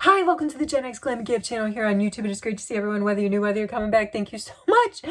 Hi, welcome to the Gen X Glam and Give channel here on YouTube. It is great to see everyone, whether you're new, whether you're coming back. Thank you so much.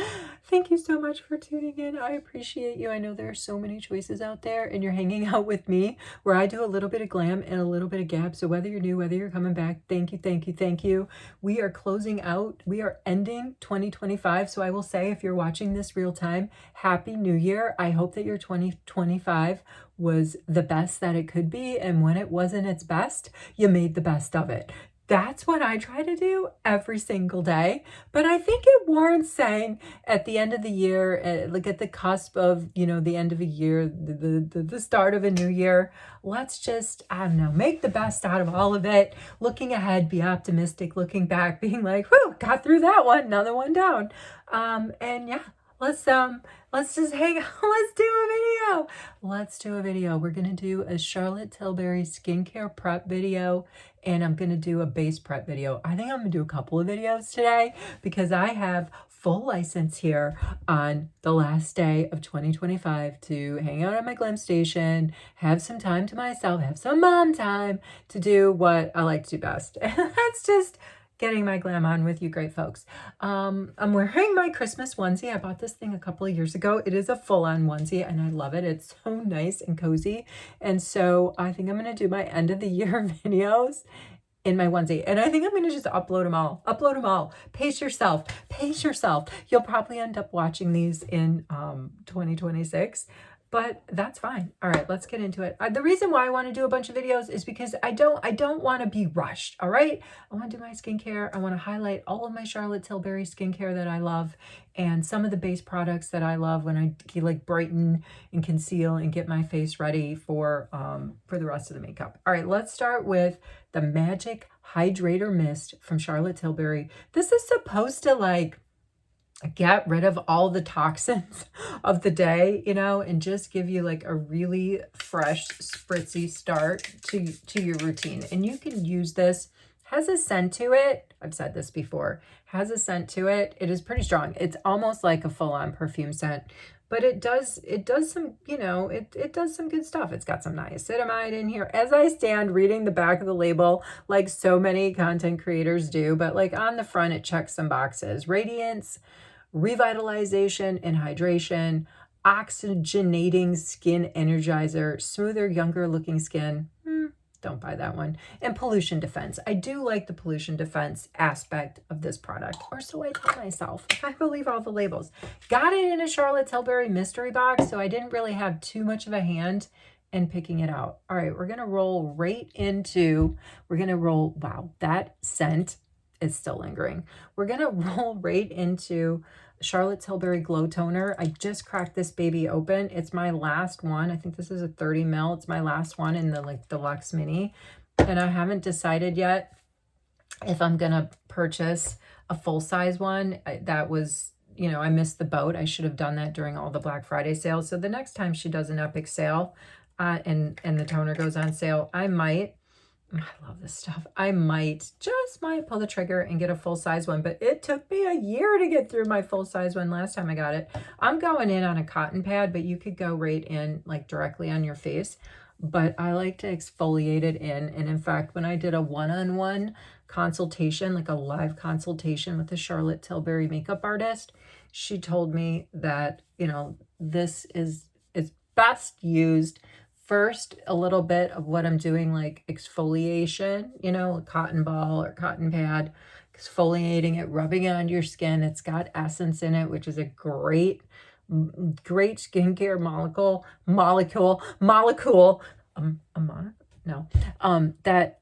Thank you so much for tuning in. I appreciate you. I know there are so many choices out there, and you're hanging out with me where I do a little bit of glam and a little bit of gab. So whether you're new, whether you're coming back, thank you, thank you, thank you. We are closing out. We are ending 2025. So I will say, if you're watching this real time, Happy New Year. I hope that your 2025 was the best that it could be. And when it wasn't its best, you made the best of it. That's what I try to do every single day. But I think it warrants saying at the end of the year, like at the cusp of, the end of a year, the start of a new year, let's just, I don't know, make the best out of all of it. Looking ahead, be optimistic, looking back, being like, whew, got through that one, another one down. And yeah, let's just hang out. Let's do a video. Let's do a video. We're going to do a Charlotte Tilbury skincare prep video, and I'm going to do a base prep video. I think I'm going to do a couple of videos today because I have full license here on the last day of 2025 to hang out at my glam station, have some time to myself, have some mom time to do what I like to do best. And that's just getting my glam on with you great folks. I'm wearing my Christmas onesie. I bought this thing a couple of years ago. It is a full-on onesie and I love it. It's so nice and cozy. And so I think I'm going to do my end of the year videos in my onesie. And I think I'm going to just upload them all. Upload them all. Pace yourself. Pace yourself. You'll probably end up watching these in 2026. But that's fine. All right, let's get into it. The reason why I want to do a bunch of videos is because I don't want to be rushed, all right? I want to do my skincare. I want to highlight all of my Charlotte Tilbury skincare that I love and some of the base products that I love when I like brighten and conceal and get my face ready for the rest of the makeup. All right, let's start with the Magic Hydrator Mist from Charlotte Tilbury. This is supposed to get rid of all the toxins of the day, and just give you like a really fresh, spritzy start to your routine. And you can use this, has a scent to it. I've said this before, has a scent to it. It is pretty strong. It's almost like a full-on perfume scent, but it does some, it does some good stuff. It's got some niacinamide in here. As I stand reading the back of the label, like so many content creators do, but like on the front, it checks some boxes. Radiance, revitalization and hydration, oxygenating skin energizer, smoother, younger looking skin. Don't buy that one. And pollution defense. I do like the pollution defense aspect of this product, or so I tell myself. I believe all the labels. Got it in a Charlotte Tilbury mystery box, so I didn't really have too much of a hand in picking it out. All right, we're going to roll right into, wow, that scent is still lingering. We're going to roll right into Charlotte Tilbury Glow Toner. I just cracked this baby open. It's my last one. I think this is a 30 ml. It's my last one in the Deluxe Mini. And I haven't decided yet if I'm going to purchase a full-size one. That was, I missed the boat. I should have done that during all the Black Friday sales. So the next time she does an epic sale and the toner goes on sale, I love this stuff. I might pull the trigger and get a full-size one, but it took me a year to get through my full-size one last time I got it. I'm going in on a cotton pad, but you could go right in like directly on your face, but I like to exfoliate it in. And in fact, when I did a one-on-one consultation, like a live consultation with a Charlotte Tilbury makeup artist, she told me that, this is best used first, a little bit of what I'm doing, like exfoliation, a cotton ball or cotton pad, exfoliating it, rubbing it onto your skin. It's got essence in it, which is a great skincare molecule,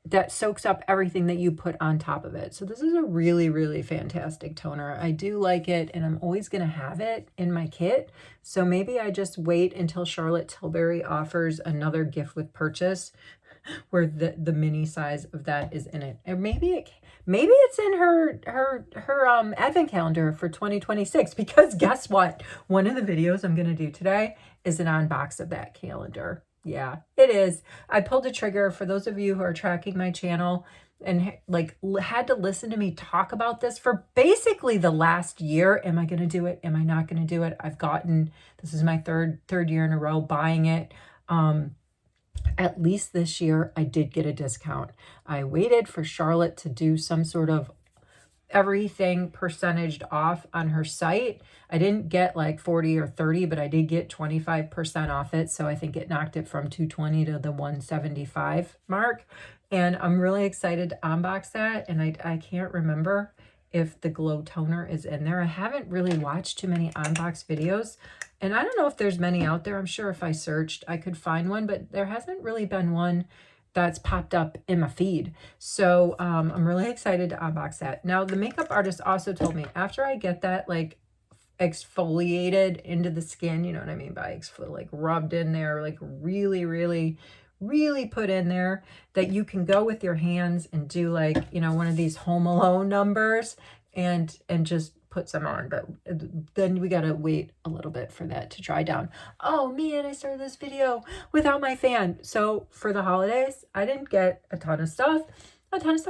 that soaks up everything that you put on top of it. So this is a really, really fantastic toner. I do like it, and I'm always going to have it in my kit. So maybe I just wait until Charlotte Tilbury offers another gift with purchase where the mini size of that is in it. And maybe it's in her advent calendar for 2026, because guess what? One of the videos I'm going to do today is an unbox of that calendar. Yeah, it is. I pulled a trigger. For those of you who are tracking my channel and had to listen to me talk about this for basically the last year. Am I going to do it? Am I not going to do it? This is my third year in a row buying it. at least this year, I did get a discount. I waited for Charlotte to do some sort of everything percentaged off on her site. I didn't get like 40 or 30, but I did get 25% off it. So I think it knocked it from 220 to the 175 mark. And I'm really excited to unbox that. And I can't remember if the glow toner is in there. I haven't really watched too many unbox videos. And I don't know if there's many out there. I'm sure if I searched, I could find one, but there hasn't really been one that's popped up in my feed. So I'm really excited to unbox that. Now, the makeup artist also told me after I get that like exfoliated into the skin, you know what I mean by like rubbed in there, like really, really, really put in there, that you can go with your hands and do like, you know, one of these Home Alone numbers and just put some on. But then we gotta wait a little bit for that to dry down. Oh man, I started this video without my fan. So for the holidays, I didn't get a ton of stuff. I don't need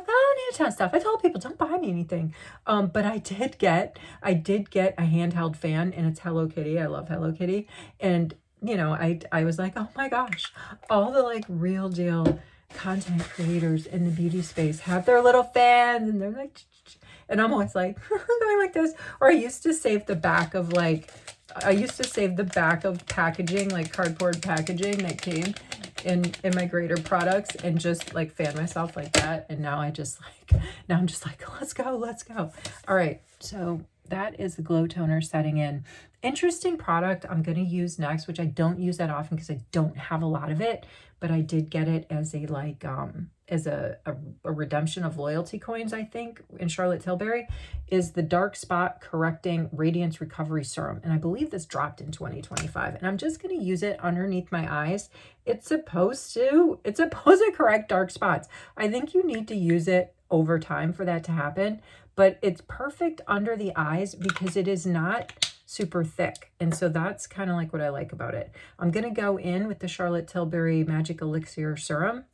a ton of stuff. I told people don't buy me anything. But I did get a handheld fan, and it's Hello Kitty. I love Hello Kitty. And you know, I was like, oh my gosh, all the like real deal content creators in the beauty space have their little fans, and they're like, and I'm always like going like this. Or I used to save the back of packaging, like cardboard packaging that came in my Greater products, and just like fan myself like that. And now I'm just like, let's go. All right. So that is the glow toner setting in. Interesting product I'm going to use next, which I don't use that often because I don't have a lot of it, but I did get it as a like as a redemption of loyalty coins, I think, in Charlotte Tilbury, is the Dark Spot Correcting Radiance Recovery Serum. And I believe this dropped in 2025. And I'm just going to use it underneath my eyes. It's supposed to correct dark spots. I think you need to use it over time for that to happen, but it's perfect under the eyes because it is not super thick. And so that's kind of like what I like about it. I'm going to go in with the Charlotte Tilbury Magic Elixir Serum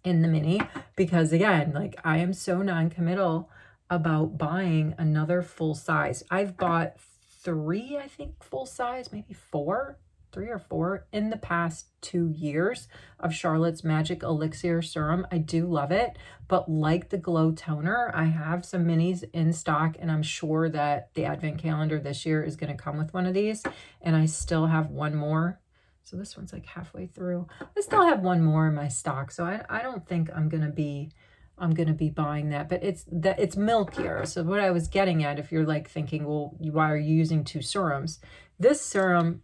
in the mini because, again, like I am so non-committal about buying another full size. I've bought 3, I think, full size, maybe 3 or 4 in the past 2 years of Charlotte's Magic Elixir Serum. I do love it, but like the glow toner, I have some minis in stock, and I'm sure that the advent calendar this year is going to come with one of these, and I still have one more. So this one's like halfway through. I still have one more in my stock, so I don't think I'm gonna be buying that, but it's milkier. So what I was getting at, if you're like thinking, well, why are you using 2 serums? This serum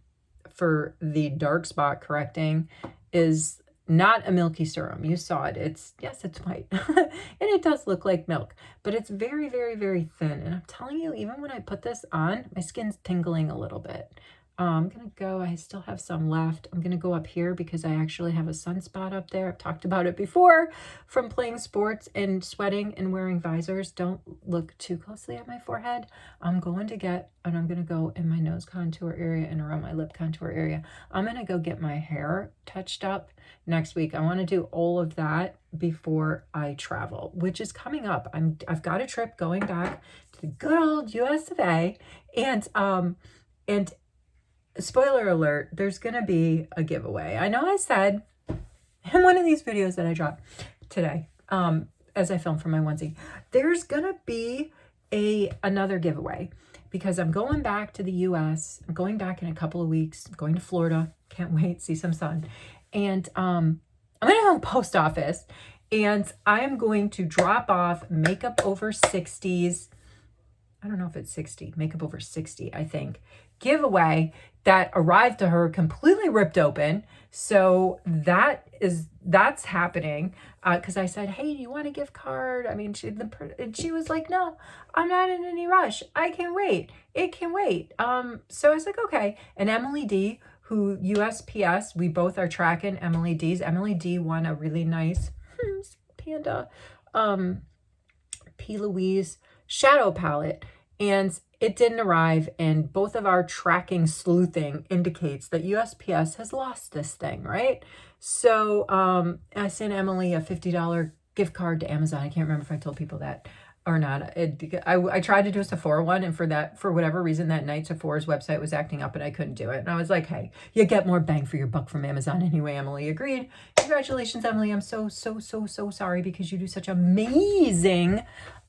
for the dark spot correcting is not a milky serum. You saw it. It's white and it does look like milk, but it's very, very, very thin. And I'm telling you, even when I put this on, my skin's tingling a little bit. I'm going to go, I still have some left. I'm going to go up here because I actually have a sunspot up there. I've talked about it before from playing sports and sweating and wearing visors. Don't look too closely at my forehead. I'm going to go in my nose contour area and around my lip contour area. I'm going to go get my hair touched up next week. I want to do all of that before I travel, which is coming up. I've got a trip going back to the good old US of A, and spoiler alert, there's going to be a giveaway. I know I said in one of these videos that I dropped today, as I filmed for my onesie, there's going to be another giveaway because I'm going back to the US. I'm going back in a couple of weeks. I'm going to Florida. Can't wait, see some sun. And I'm going to go to the post office, and I am going to drop off Makeup Over 60s. I don't know if it's 60, Makeup Over 60, I think, giveaway that arrived to her completely ripped open. So that's happening because I said, hey, do you want a gift card? I mean, and she was like, no, I'm not in any rush. I can wait. It can wait. So I was like, okay. And Emily D, who USPS, we both are tracking Emily D's. Emily D won a really nice panda P. Louise shadow palette, and it didn't arrive, and both of our tracking sleuthing indicates that USPS has lost this thing, right? So I sent Emily a $50 gift card to Amazon. I can't remember if I told people that. or not. I tried to do a Sephora one, and for whatever reason that night, Sephora's website was acting up and I couldn't do it. And I was like, hey, you get more bang for your buck from Amazon anyway. Emily agreed. Congratulations, Emily. I'm so sorry because you do such amazing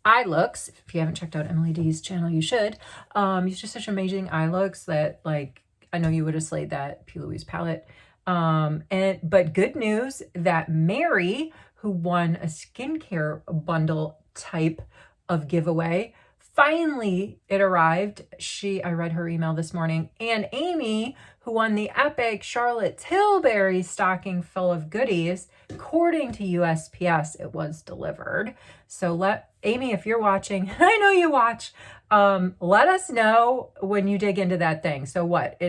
eye looks. If you haven't checked out Emily D's channel, you should. You do such amazing eye looks that, like, I know you would have slayed that P. Louise palette. But good news that Mary, who won a skincare bundle type of giveaway, finally it arrived. I read her email this morning. And Amy, who won the epic Charlotte Tilbury stocking full of goodies, according to USPS, it was delivered. So Amy, if you're watching, I know you watch, let us know when you dig into that thing. So what?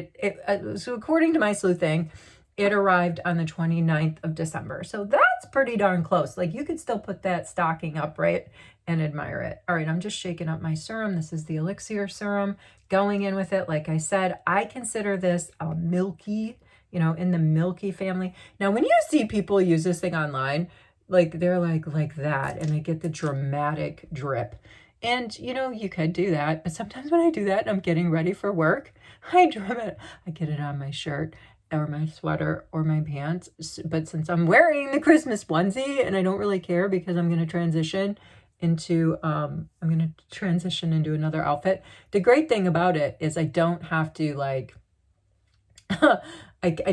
So according to my sleuthing, it arrived on the 29th of December. So that's pretty darn close. Like, you could still put that stocking up, right, and admire it. All right, I'm just shaking up my serum. This is the Elixir serum. Going in with it, like I said, I consider this a milky, in the milky family. Now, when you see people use this thing online, like, they're like that, and they get the dramatic drip. And, you could do that. But sometimes when I do that and I'm getting ready for work, I get it on my shirt or my sweater or my pants. But since I'm wearing the Christmas onesie and I don't really care because I'm going to transition into another outfit. The great thing about it is I don't have to I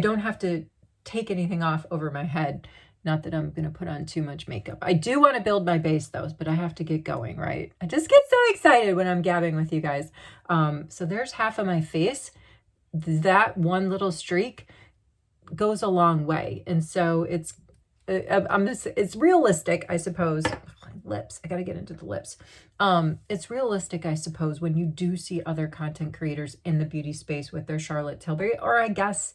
don't have to take anything off over my head. Not that I'm going to put on too much makeup. I do want to build my base though, but I have to get going, right? I just get so excited when I'm gabbing with you guys. So there's half of my face. That one little streak goes a long way. And so it's realistic, I suppose. Lips. I got to get into the lips. It's realistic, I suppose, when you do see other content creators in the beauty space with their Charlotte Tilbury, or I guess,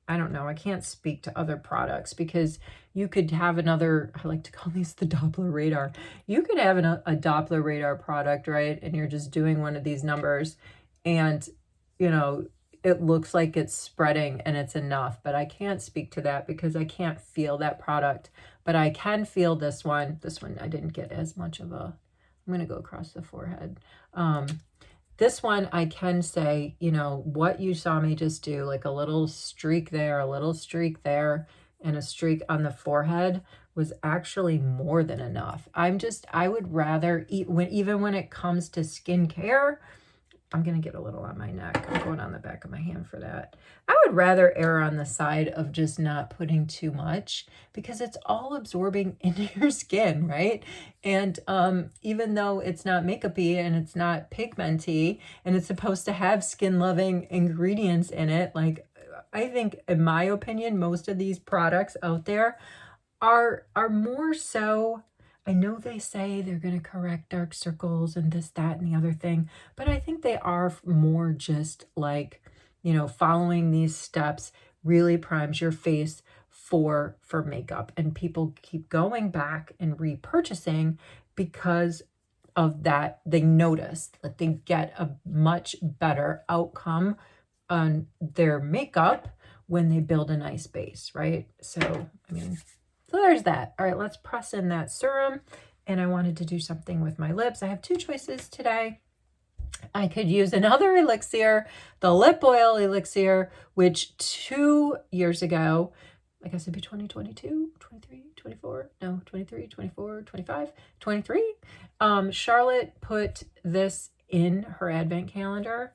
I don't know, I can't speak to other products because you could have another, I like to call these the Doppler radar. You could have a Doppler radar product, right? And you're just doing one of these numbers and, it looks like it's spreading and it's enough, but I can't speak to that because I can't feel that product, but I can feel this one. This one, I didn't get as much of I'm going to go across the forehead. This one, I can say, what you saw me just do, like a little streak there, a little streak there, and a streak on the forehead was actually more than enough. I would rather eat even when it comes to skincare. I'm going to get a little on my neck. I'm going on the back of my hand for that. I would rather err on the side of just not putting too much because it's all absorbing into your skin, right? And even though it's not makeup-y and it's not pigmenty and it's supposed to have skin-loving ingredients in it, like I think, in my opinion, most of these products out there are more so. I know they say they're going to correct dark circles and this, that, and the other thing, but I think they are more just like, following these steps really primes your face for makeup. And people keep going back and repurchasing because of that. They notice that they get a much better outcome on their makeup when they build a nice base, right? So, so there's that. All right, let's press in that serum. And I wanted to do something with my lips. I have two choices today. I could use another elixir, the lip oil elixir, which 2 years ago, I guess it'd be 2022, 23, 24, no, 23, 24, 25, 23. Charlotte put this in her advent calendar.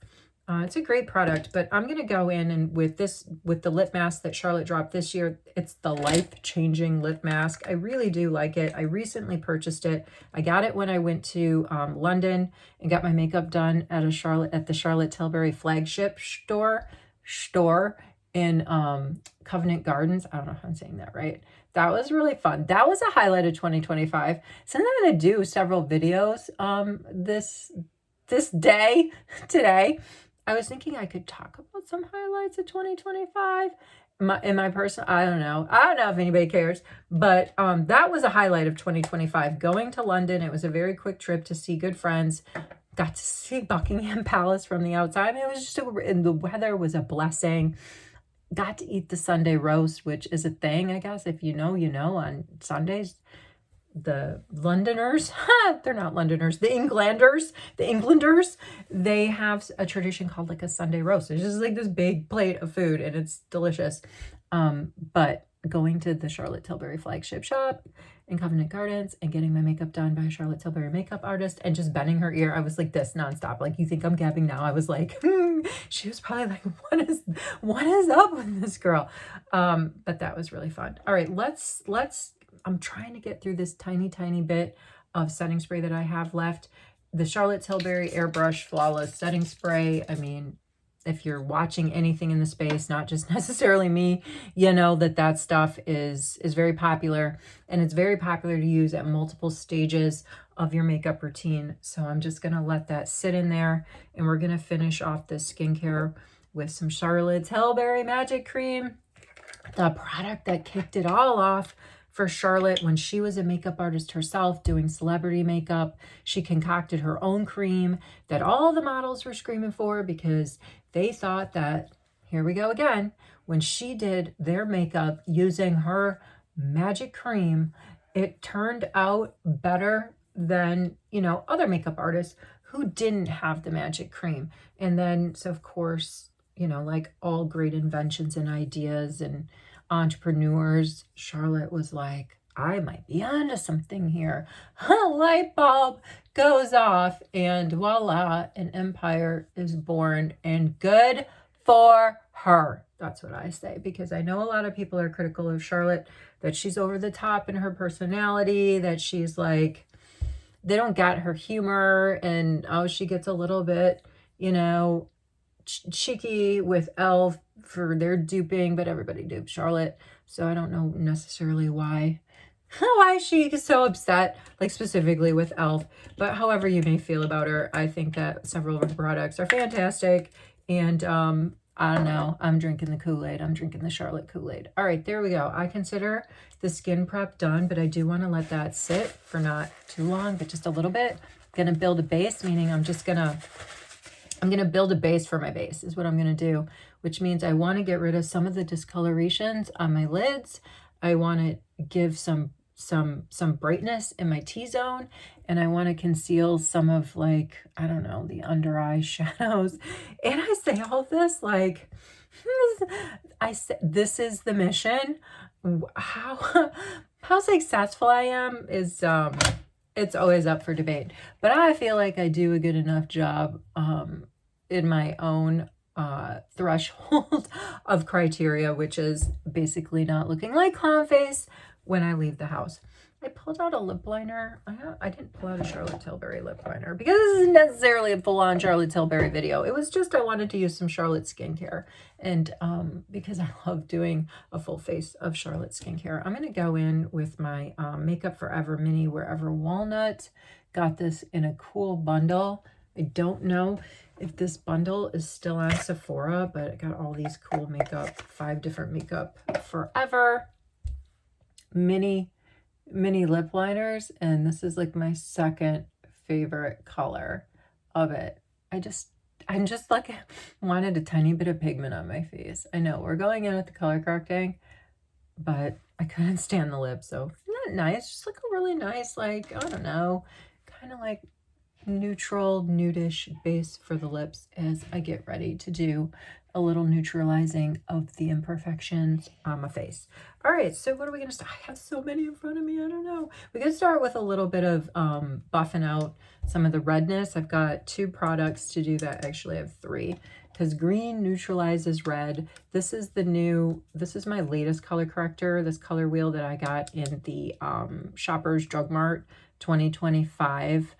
It's a great product, but I'm going to go in and with the lip mask that Charlotte dropped this year, it's the life-changing lip mask. I really do like it. I recently purchased it. I got it when I went to London and got my makeup done at the Charlotte Tilbury flagship store in Covent Gardens. I don't know if I'm saying that right. That was really fun. That was a highlight of 2025. So I'm going to do several videos this day today. I was thinking I could talk about some highlights of 2025 in my personal, I don't know if anybody cares, but that was a highlight of 2025. Going to London, it was a very quick trip to see good friends. Got to see Buckingham Palace from the outside. It was just, and the weather was a blessing. Got to eat the Sunday roast, which is a thing, I guess. If you know, on Sundays, the Londoners, they're not Londoners, the Englanders, they have a tradition called like a Sunday roast. It's just like this big plate of food and it's delicious. But going to the Charlotte Tilbury flagship shop in Covent Gardens and getting my makeup done by a Charlotte Tilbury makeup artist and just bending her ear, I was like this nonstop. Like, you think I'm gabbing now? I was like, she was probably like, what is up with this girl? But that was really fun. All right, let's I'm trying to get through this tiny bit of setting spray that I have left. The Charlotte Tilbury Airbrush Flawless Setting Spray. I mean, if you're watching anything in the space, not just necessarily me, you know that stuff is very popular, and it's very popular to use at multiple stages of your makeup routine. So I'm just going to let that sit in there, and we're going to finish off this skincare with some Charlotte Tilbury Magic Cream, the product that kicked it all off for Charlotte when she was a makeup artist herself doing celebrity makeup. She concocted her own cream that all the models were screaming for because they thought that, here we go again, when she did their makeup using her magic cream, it turned out better than, you know, other makeup artists who didn't have the magic cream. And then, so of course, you know, like all great inventions and ideas and entrepreneurs, Charlotte was like, I might be onto something here. A light bulb goes off and voila, an empire is born, and good for her. That's what I say, because I know a lot of people are critical of Charlotte, that she's over the top in her personality, that she's like, they don't get her humor, and oh, she gets a little bit, you know, cheeky with e.l.f. for their duping, but everybody dupes Charlotte. So I don't know necessarily why she's so upset, like specifically with e.l.f. But however you may feel about her, I think that several of her products are fantastic. And I don't know, I'm drinking the Kool-Aid. I'm drinking the Charlotte Kool-Aid. All right, there we go. I consider the skin prep done, but I do want to let that sit for not too long, but just a little bit. I'm going to build a base, meaning I'm going to build a base for my base is what I'm going to do, which means I want to get rid of some of the discolorations on my lids. I want to give some brightness in my T-zone, and I want to conceal some of, like, I don't know, the under eye shadows. And I say all this like, I said, this is the mission. How successful I am is it's always up for debate, but I feel like I do a good enough job in my own threshold of criteria, which is basically not looking like clown face when I leave the house. I pulled out a lip liner. I didn't pull out a Charlotte Tilbury lip liner because this isn't necessarily a full-on Charlotte Tilbury video. It was just I wanted to use some Charlotte skincare, and because I love doing a full face of Charlotte skincare. I'm going to go in with my Makeup Forever Mini Wherever Walnut. Got this in a cool bundle. I don't know if this bundle is still on Sephora, but I got all these cool makeup, 5 different Makeup Forever mini lip liners, and this is like my second favorite color of it. I'm just like wanted a tiny bit of pigment on my face. I know we're going in with the color correcting, but I couldn't stand the lips, so not nice, just like a really nice, like, I don't know, kind of like neutral nudish base for the lips as I get ready to do a little neutralizing of the imperfections on my face. All right, so what are we going to start? I have so many in front of me. I don't know. We can start with a little bit of buffing out some of the redness. I've got 2 products to do that. Actually, I have 3 because green neutralizes red. This is my latest color corrector, this color wheel that I got in the Shoppers Drug Mart 2025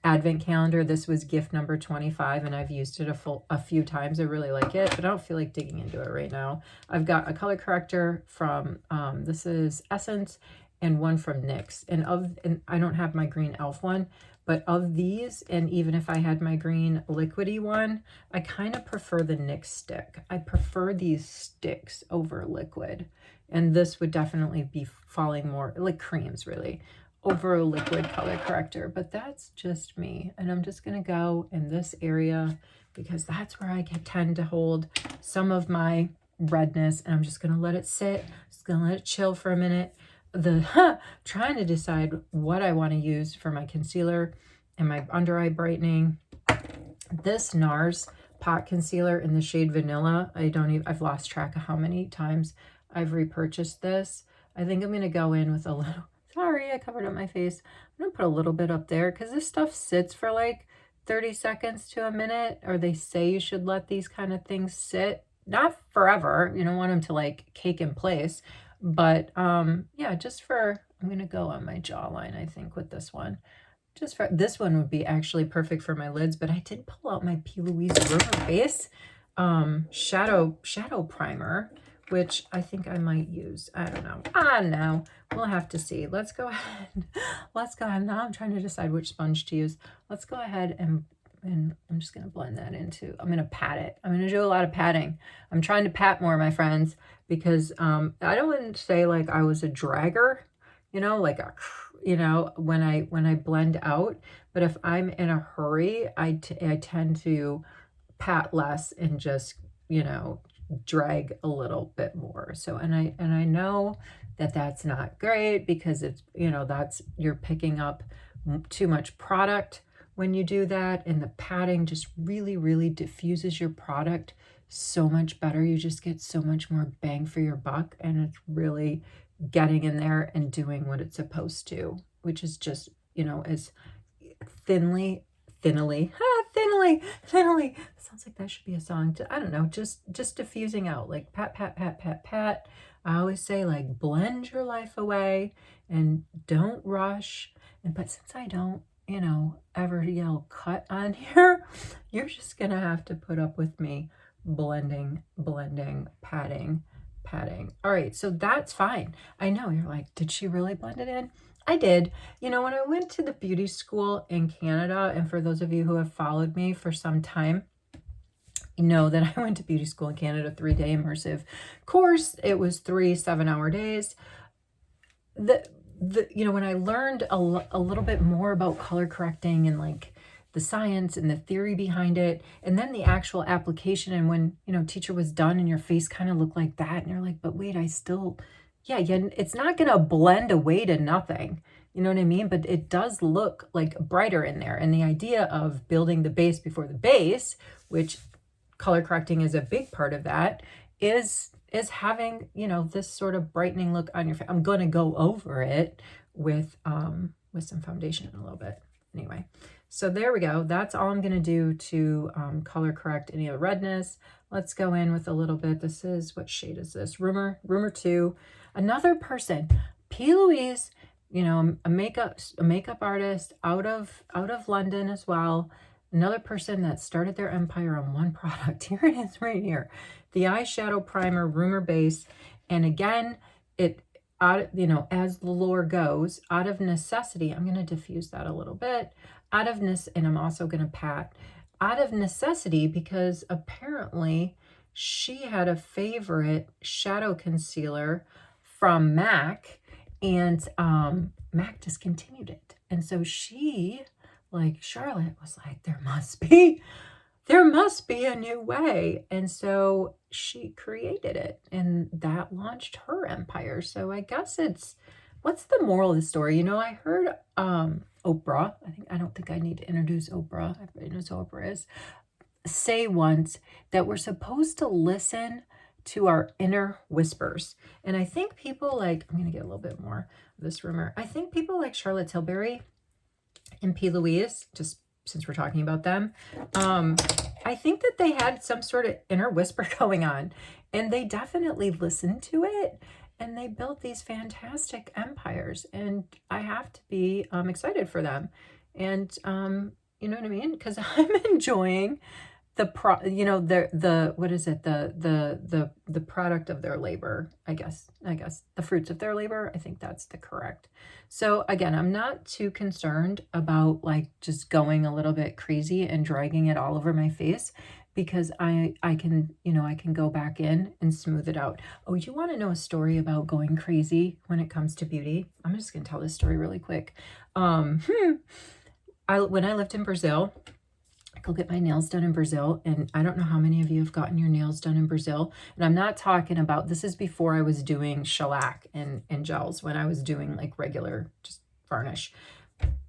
Advent calendar. This was gift number 25, and I've used it a few times. I really like it, but I don't feel like digging into it right now. I've got a color corrector from this is Essence, and one from NYX. And I don't have my green e.l.f. one, but of these, and even if I had my green liquidy one, I kind of prefer the NYX stick. I prefer these sticks over liquid, and this would definitely be falling more like creams, really, over a liquid color corrector, but that's just me. And I'm just going to go in this area because that's where I tend to hold some of my redness, and I'm just going to let it sit. Just going to let it chill for a minute. trying to decide what I want to use for my concealer and my under eye brightening. This NARS pot concealer in the shade Vanilla. I've lost track of how many times I've repurchased this. I think I'm going to go in with a little, sorry, I covered up my face. I'm going to put a little bit up there because this stuff sits for like 30 seconds to a minute, or they say you should let these kind of things sit. Not forever. You don't want them to like cake in place. But yeah, I'm going to go on my jawline, I think, with this one. Just for this one would be actually perfect for my lids, but I did pull out my P. Louise River Base shadow primer, which I think I might use. I don't know. We'll have to see. Let's go ahead. Now I'm trying to decide which sponge to use. Let's go ahead and I'm just going to blend that into, I'm going to pat it. I'm going to do a lot of patting. I'm trying to pat more, my friends, because I don't want to say like I was a dragger, like when I blend out, but if I'm in a hurry, I tend to pat less and just, drag a little bit more. So, and I know that that's not great because it's, you're picking up too much product when you do that. And the patting just really, really diffuses your product so much better. You just get so much more bang for your buck. And it's really getting in there and doing what it's supposed to, which is just, as thinly. Sounds like that should be a song. I don't know, just diffusing out, like pat, pat, pat, pat, pat. I always say like blend your life away and don't rush. But since I don't, ever yell cut on here, you're just gonna have to put up with me blending, patting. All right, so that's fine. I know you're like, did she really blend it in? I did. When I went to the beauty school in Canada, and for those of you who have followed me for some time, you know that I went to beauty school in Canada, 3-day immersive course. It was 3 7-hour days. When I learned a little bit more about color correcting and like the science and the theory behind it, and then the actual application, and when, teacher was done and your face kind of looked like that, and you're like, but wait, it's not going to blend away to nothing. You know what I mean? But it does look like brighter in there. And the idea of building the base before the base, which color correcting is a big part of that, is having, this sort of brightening look on your face. I'm going to go over it with some foundation in a little bit. Anyway, so there we go. That's all I'm going to do to color correct any of the redness. Let's go in with a little bit. This is, what shade is this? Rumor 2. Another person, P. Louise, a makeup artist out of London as well. Another person that started their empire on one product. Here it is right here. The eyeshadow primer, Rumor Base. And again, as the lore goes, out of necessity, I'm going to diffuse that a little bit. And I'm also going to pat. Out of necessity, because apparently she had a favorite shadow concealer from MAC, and MAC discontinued it. And so she, like Charlotte, was like, there must be a new way. And so she created it, and that launched her empire. So I guess what's the moral of the story? I heard Oprah, I don't think I need to introduce Oprah, everybody knows who Oprah is, say once that we're supposed to listen to our inner whispers. And I think people like, I'm going to get a little bit more of this rumor. I think people like Charlotte Tilbury and P. Louise, just since we're talking about them, I think that they had some sort of inner whisper going on, and they definitely listened to it, and they built these fantastic empires. And I have to be excited for them. And you know what I mean? Because I'm enjoying the product of their labor, I guess the fruits of their labor. I think that's the correct. So again, I'm not too concerned about like just going a little bit crazy and dragging it all over my face, because I can go back in and smooth it out. Oh, you want to know a story about going crazy when it comes to beauty? I'm just going to tell this story really quick. When I lived in Brazil, go get my nails done in Brazil. And I don't know how many of you have gotten your nails done in Brazil. And I'm not talking about, this is before I was doing shellac and gels, when I was doing like regular just varnish.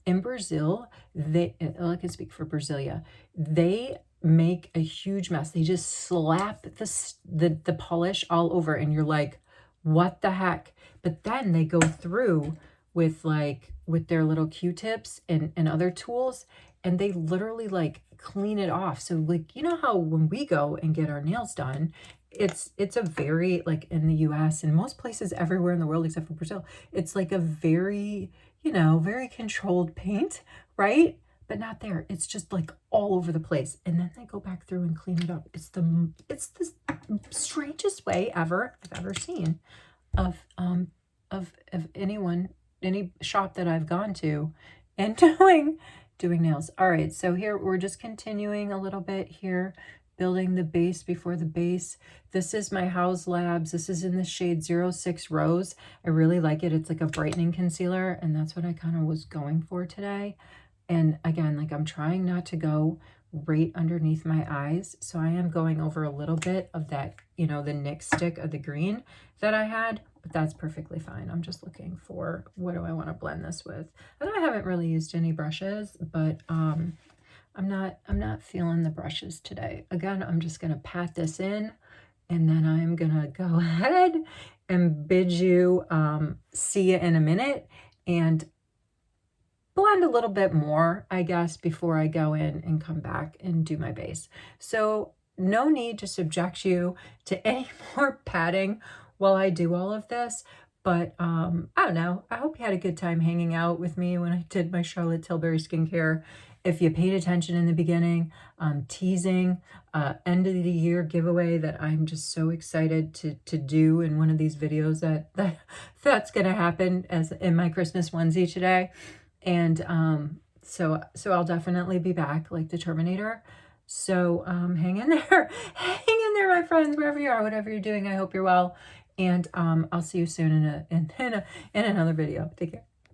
In Brazil, I can speak for Brasilia, they make a huge mess. They just slap the polish all over and you're like, what the heck? But then they go through with their little Q-tips and other tools, and they literally like clean it off. So like, you know how when we go and get our nails done, it's a very, like in the US and most places everywhere in the world except for Brazil, it's like a very, you know, very controlled paint, right? But not there. It's just like all over the place. And then they go back through and clean it up. It's the strangest way ever I've ever seen of anyone, any shop that I've gone to and doing nails. All right, so here we're just continuing a little bit here, building the base before the base. This is my House Labs. This is in the shade 06 Rose. I really like it. It's like a brightening concealer, and that's what I kind of was going for today. And again, like I'm trying not to go right underneath my eyes. So I am going over a little bit of that, you know, the NYX stick of the green that I had, but that's perfectly fine. I'm just looking for, what do I want to blend this with? I know I haven't really used any brushes, but I'm not feeling the brushes today. Again, I'm just going to pat this in, and then I'm going to go ahead and bid you see you in a minute and blend a little bit more, I guess, before I go in and come back and do my base. So no need to subject you to any more padding while I do all of this. But I don't know. I hope you had a good time hanging out with me when I did my Charlotte Tilbury skincare. If you paid attention in the beginning, teasing end of the year giveaway that I'm just so excited to do in one of these videos that's going to happen as in my Christmas onesie today. And so I'll definitely be back like the Terminator. So hang in there. Hang in there, my friends, wherever you are, whatever you're doing. I hope you're well. And I'll see you soon in another video. Take care.